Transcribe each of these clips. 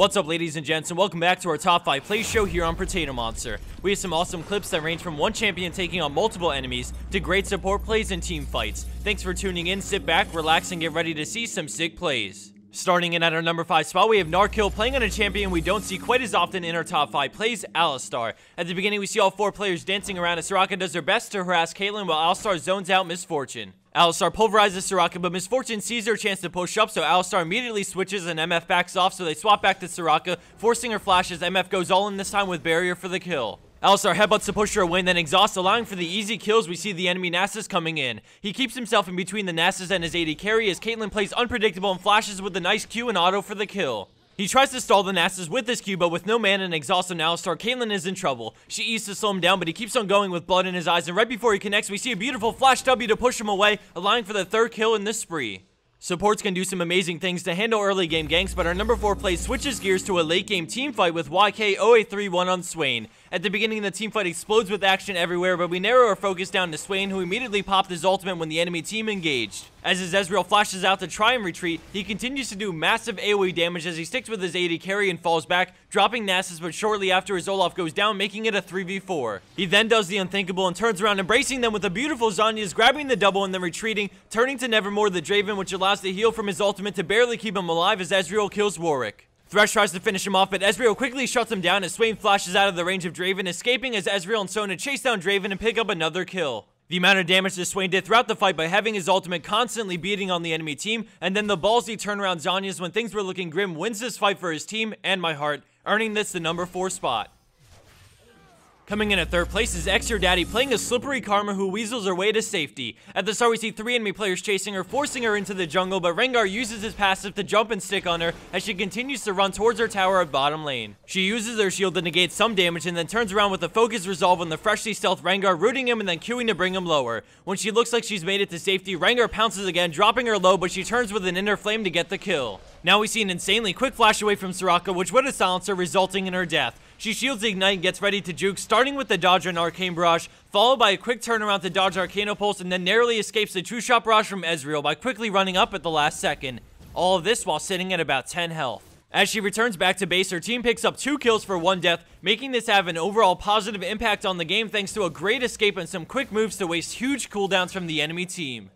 What's up, ladies and gents, and welcome back to our top 5 plays show here on Potato Monster. We have some awesome clips that range from one champion taking on multiple enemies to great support plays and team fights. Thanks for tuning in, sit back, relax, and get ready to see some sick plays. Starting in at our number 5 spot, we have Narkill playing on a champion we don't see quite as often in our top 5 plays, Alistar. At the beginning, we see all 4 players dancing around as Soraka does her best to harass Caitlyn while Alistar zones out Miss Fortune. Alistar pulverizes Soraka, but Miss Fortune sees her chance to push up, so Alistar immediately switches and MF backs off, so they swap back to Soraka, forcing her flash as MF goes all in this time with barrier for the kill. Alistar headbutts to push her away and then exhausts, allowing for the easy kills. We see the enemy Nasus coming in. He keeps himself in between the Nasus and his AD carry as Caitlyn plays unpredictable and flashes with a nice Q and auto for the kill. He tries to stall the Nasus with this Q, but with no mana and exhaust on Alistar, Caitlyn is in trouble. She eats to slow him down, but he keeps on going with blood in his eyes, and right before he connects, we see a beautiful flash W to push him away, allowing for the 3rd kill in this spree. Supports can do some amazing things to handle early game ganks, but our number 4 play switches gears to a late game team fight with YK0831 on Swain. At the beginning, the team fight explodes with action everywhere, but we narrow our focus down to Swain, who immediately popped his ultimate when the enemy team engaged. As his Ezreal flashes out to try and retreat, he continues to do massive AoE damage as he sticks with his AD carry and falls back, dropping Nasus, but shortly after his Olaf goes down, making it a 3v4. He then does the unthinkable and turns around, embracing them with a beautiful Zhonya's, grabbing the double and then retreating, turning to Nevermore the Draven, which allows the heal from his ultimate to barely keep him alive as Ezreal kills Warwick. Thresh tries to finish him off, but Ezreal quickly shuts him down as Swain flashes out of the range of Draven, escaping as Ezreal and Sona chase down Draven and pick up another kill. The amount of damage that Swain did throughout the fight by having his ultimate constantly beating on the enemy team, and then the ballsy turnaround Zhonya's when things were looking grim wins this fight for his team and my heart, earning this the number 4 spot. Coming in at 3rd place is X Your Daddy playing a slippery Karma who weasels her way to safety. At the start we see 3 enemy players chasing her, forcing her into the jungle, but Rengar uses his passive to jump and stick on her as she continues to run towards her tower at bottom lane. She uses her shield to negate some damage and then turns around with a focused resolve on the freshly stealth Rengar, rooting him and then queuing to bring him lower. When she looks like she's made it to safety, Rengar pounces again, dropping her low, but she turns with an inner flame to get the kill. Now we see an insanely quick flash away from Soraka, which would have silenced her, resulting in her death. She shields the Ignite and gets ready to juke, starting with the dodge and Arcane Barrage, followed by a quick turnaround to dodge Arcano Pulse, and then narrowly escapes the True Shot Barrage from Ezreal by quickly running up at the last second. All of this while sitting at about 10 health. As she returns back to base, her team picks up 2 kills for 1 death, making this have an overall positive impact on the game thanks to a great escape and some quick moves to waste huge cooldowns from the enemy team.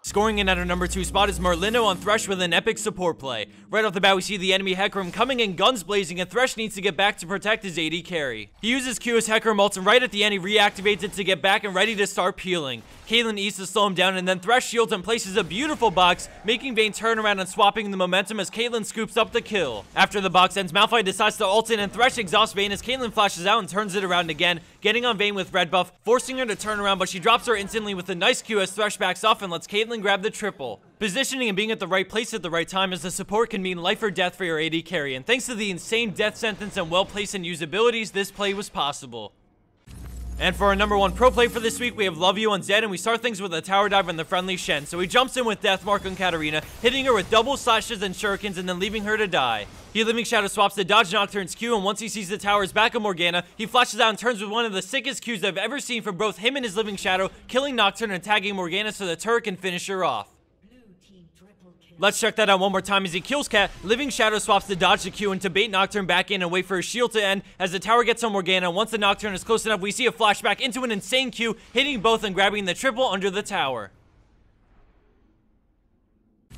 Scoring in at our number 2 spot is Merlino on Thresh with an epic support play. Right off the bat, we see the enemy Hecarim coming in guns blazing, and Thresh needs to get back to protect his AD carry. He uses Q as Hecarim ults, and right at the end, he reactivates it to get back and ready to start peeling. Caitlyn eats to slow him down, and then Thresh shields and places a beautiful box, making Vayne turn around and swapping the momentum as Caitlyn scoops up the kill. After the box ends, Malphite decides to ult in, and Thresh exhausts Vayne as Caitlyn flashes out and turns it around again, getting on Vayne with red buff, forcing her to turn around, but she drops her instantly with a nice Q as Thresh backs off and lets Caitlyn grab the triple. Positioning and being at the right place at the right time as the support can mean life or death for your AD carry, and thanks to the insane death sentence and well-placed and usabilities, this play was possible. And for our number 1 pro play for this week, we have Love You on Zed, and we start things with a tower dive on the friendly Shen. So he jumps in with Deathmark on Katarina, hitting her with double slashes and shurikens and then leaving her to die. He Living Shadow swaps to dodge Nocturne's Q, and once he sees the tower's back of Morgana, he flashes out and turns with one of the sickest Qs I've ever seen from both him and his Living Shadow, killing Nocturne and tagging Morgana so the turret can finish her off. Let's check that out one more time as he kills Cat. Living Shadow swaps to dodge the Q and to bait Nocturne back in and wait for his shield to end as the tower gets on Morgana. Once the Nocturne is close enough, we see a flashback into an insane Q, hitting both and grabbing the triple under the tower.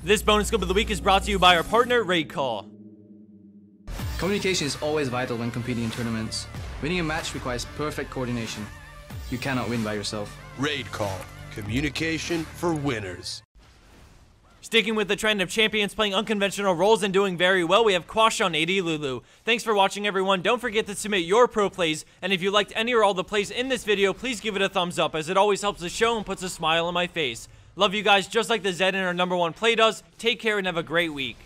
This bonus clip of the week is brought to you by our partner, Raid Call. Communication is always vital when competing in tournaments. Winning a match requires perfect coordination. You cannot win by yourself. Raid Call. Communication for winners. Sticking with the trend of champions playing unconventional roles and doing very well, we have Quash on AD Lulu. Thanks for watching, everyone. Don't forget to submit your pro plays, and if you liked any or all the plays in this video, please give it a thumbs up, as it always helps the show and puts a smile on my face. Love you guys just like the Zed in our number 1 play does. Take care and have a great week.